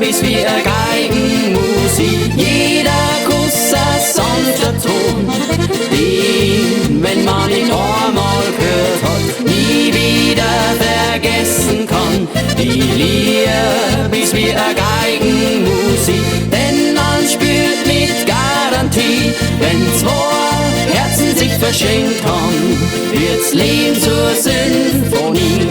bis wie eine Geigenmusik. Jeder Kuss ein sanfter Ton, den, wenn man ihn einmal gehört hat, nie wieder vergessen kann. Die Liebe ist wie eine Geigenmusik, denn man spürt mit Garantie, wenn zwei Herzen sich verschenkt haben, wird's Leben zur Sinfonie.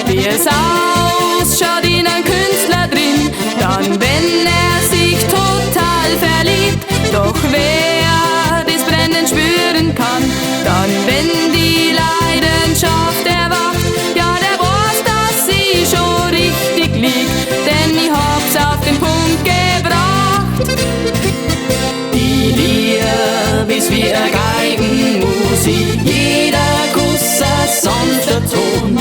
Wie es ausschaut in einem Künstler drin, dann wenn er sich total verliebt. Doch wer das Brennen spüren kann, dann wenn die Leidenschaft erwacht, ja, der weiß, dass sie schon richtig liegt, denn ich hab's auf den Punkt gebracht. Die Liebe ist wie eine Geigenmusik, jeder Kuss ein sanfter Ton,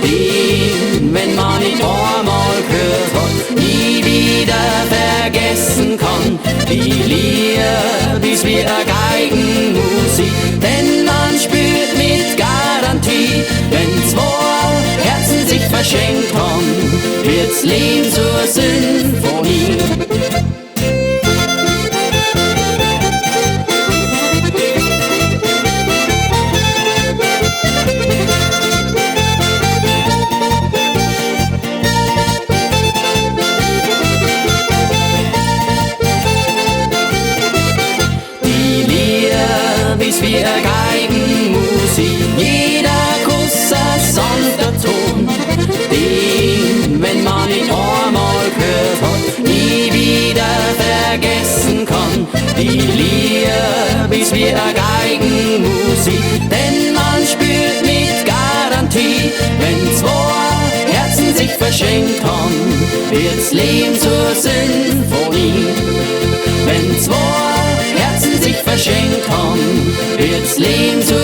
den, wenn man ihn einmal gehört hat, nie wieder vergessen kann. Die Liebe ist wie eine Geigenmusik, denn man spürt mit Garantie, wenn zwei Herzen sich verschenkt haben, wird's Leben zur Sinfonie. Ist wie eine Geigenmusik, jeder Kuss ein sanfter Ton, den, wenn man ihn einmal gehört hat, nie wieder vergessen kann. Die Liebe ist wie eine Geigenmusik, denn man spürt mit Garantie, wenn zwei Herzen sich verschenkt haben, wird's Leben zur Sinfonie. Wenn zwei Herzen sich verschenkt haben, wird's Leben zur